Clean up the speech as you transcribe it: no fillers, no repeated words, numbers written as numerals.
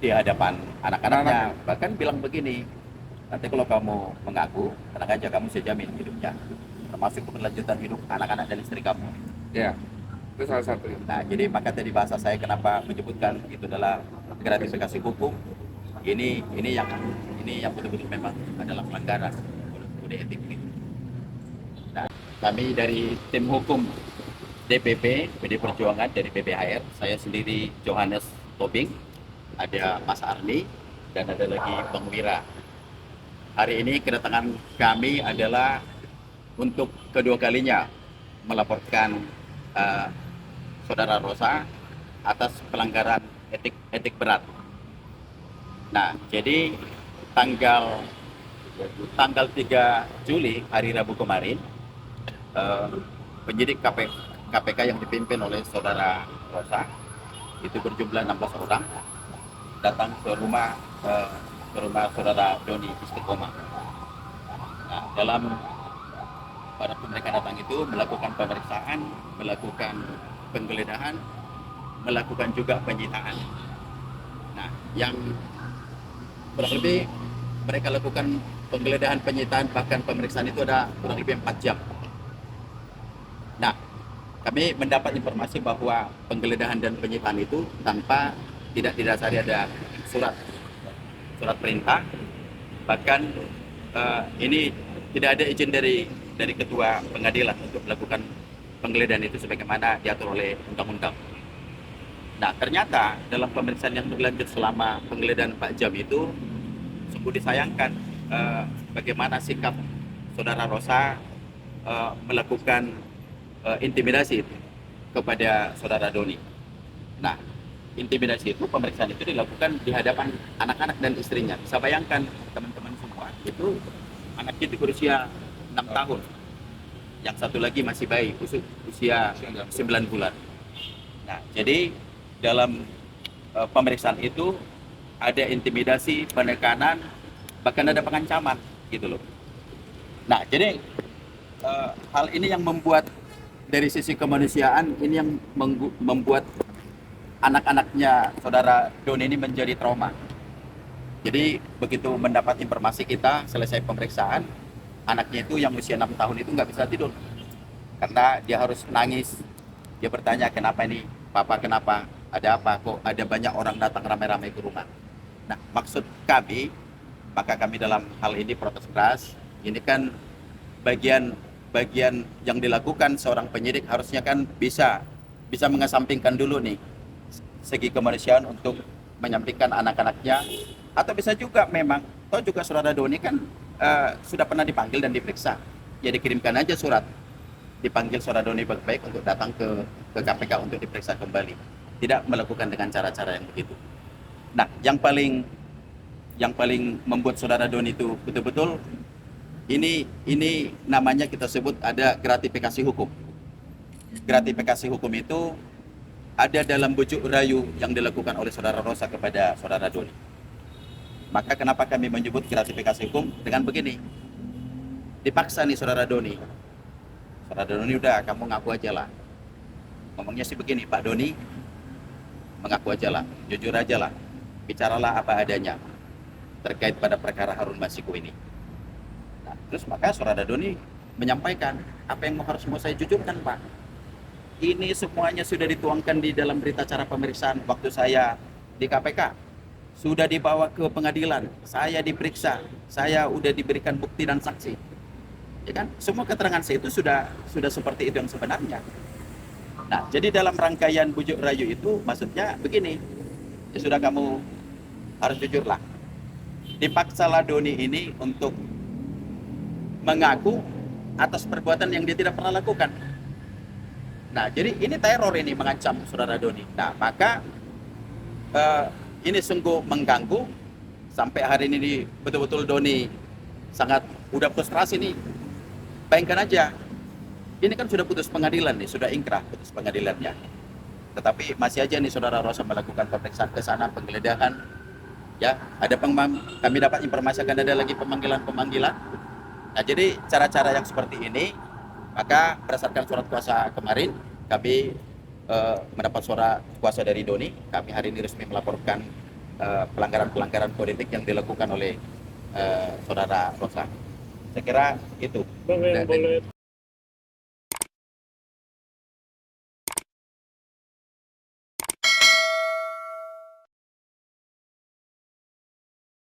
di hadapan anak-anaknya, bahkan bilang begini, nanti kalau kamu mengaku, tenang aja kamu saya jamin hidupnya, termasuk keberlanjutan hidup anak-anak dan istri kamu. Ya, itu salah satu. Nah, jadi maka tadi bahasa saya kenapa menyebutkan itu adalah gratifikasi hukum. Ini yang betul-betul memang adalah pelanggaran kode etik itu. Nah, kami dari tim hukum DPP PD Perjuangan dari PPHR, saya sendiri Johannes Tobing, ada Mas Arni, dan ada lagi Bang Wira. Hari ini kedatangan kami adalah untuk kedua kalinya melaporkan eh, Saudara Rosa atas pelanggaran etik berat. Nah, jadi tanggal tanggal 3 Juli hari Rabu kemarin, eh, penyidik KPK yang dipimpin oleh Saudara Rosa itu berjumlah 16 orang datang ke rumah Saudara Doni Istiqomah. Nah, pada mereka datang itu melakukan pemeriksaan, melakukan penggeledahan, melakukan juga penyitaan. Nah, yang kurang lebih mereka lakukan penggeledahan, penyitaan, bahkan pemeriksaan itu ada kurang lebih 4 jam. Nah, kami mendapat informasi bahwa penggeledahan dan penyitaan itu tidak didasari ada surat perintah, bahkan ini tidak ada izin dari ketua pengadilan untuk melakukan penggeledahan itu sebagaimana diatur oleh undang-undang. Nah, ternyata dalam pemeriksaan yang berlanjut selama penggeledahan 4 jam itu sungguh disayangkan bagaimana sikap Saudara Rosa melakukan intimidasi itu kepada Saudara Doni. Nah, intimidasi itu, pemeriksaan itu dilakukan di hadapan anak-anak dan istrinya. Bisa bayangkan teman-teman semua, itu anaknya itu berusia 6 tahun. Yang satu lagi masih bayi, usia 9 bulan. Nah, jadi dalam pemeriksaan itu ada intimidasi, penekanan, bahkan ada pengancaman gitu loh. Nah, jadi hal ini yang membuat dari sisi kemanusiaan ini yang membuat anak-anaknya Saudara Doni ini menjadi trauma. Jadi begitu mendapat informasi kita selesai pemeriksaan, anaknya itu yang usia 6 tahun itu nggak bisa tidur karena dia harus nangis. Dia bertanya, kenapa ini papa, kenapa, ada apa, kok ada banyak orang datang ramai-ramai ke rumah. Nah, maksud kami, maka kami dalam hal ini protes keras. Ini kan bagian yang dilakukan seorang penyidik harusnya kan bisa mengesampingkan dulu nih segi kemanusiaan untuk menyampingkan anak-anaknya, atau bisa juga memang toh juga Saudara Doni kan sudah pernah dipanggil dan diperiksa, ya dikirimkan aja surat dipanggil Saudara Doni baik-baik untuk datang ke KPK untuk diperiksa kembali, tidak melakukan dengan cara-cara yang begitu. Nah, yang paling membuat Saudara Doni itu betul-betul ini namanya kita sebut ada gratifikasi hukum. Gratifikasi hukum itu ada dalam bujuk rayu yang dilakukan oleh Saudara Rosa kepada Saudara Doni. Maka kenapa kami menyebut gratifikasi hukum dengan begini? Dipaksa nih Saudara Doni. Saudara Doni, udah kamu ngaku aja lah. Ngomongnya sih begini, Pak Doni, mengaku aja lah, jujur aja lah, bicaralah apa adanya terkait pada perkara Harun Masiku ini. Nah, terus maka Saudara Doni menyampaikan, apa yang harus mau saya jujurkan, Pak? Ini semuanya sudah dituangkan di dalam berita acara pemeriksaan waktu saya di KPK. Sudah dibawa ke pengadilan, saya diperiksa, saya udah diberikan bukti dan saksi. Ya kan? Semua keterangan saya itu sudah seperti itu yang sebenarnya. Nah, jadi dalam rangkaian bujuk rayu itu maksudnya begini. Ya sudah, kamu harus jujurlah. Dipaksalah Doni ini untuk mengaku atas perbuatan yang dia tidak pernah lakukan. Nah, jadi ini teror, ini mengancam Saudara Doni. Nah, maka ini sungguh mengganggu. Sampai hari ini betul-betul Doni sangat udah frustrasi nih. Bayangkan aja, ini kan sudah putus pengadilan nih, sudah ingkrah putus pengadilannya. Tetapi masih aja nih Saudara Rosa melakukan pemeriksaan ke sana, penggeledahan. Ya, kami dapat informasi akan ada lagi pemanggilan. Nah, jadi cara-cara yang seperti ini, maka berdasarkan surat kuasa kemarin, kami mendapat surat kuasa dari Doni. Kami hari ini resmi melaporkan pelanggaran-pelanggaran politik yang dilakukan oleh saudara Rosa. Saya kira itu. Bang, yang Dan- boleh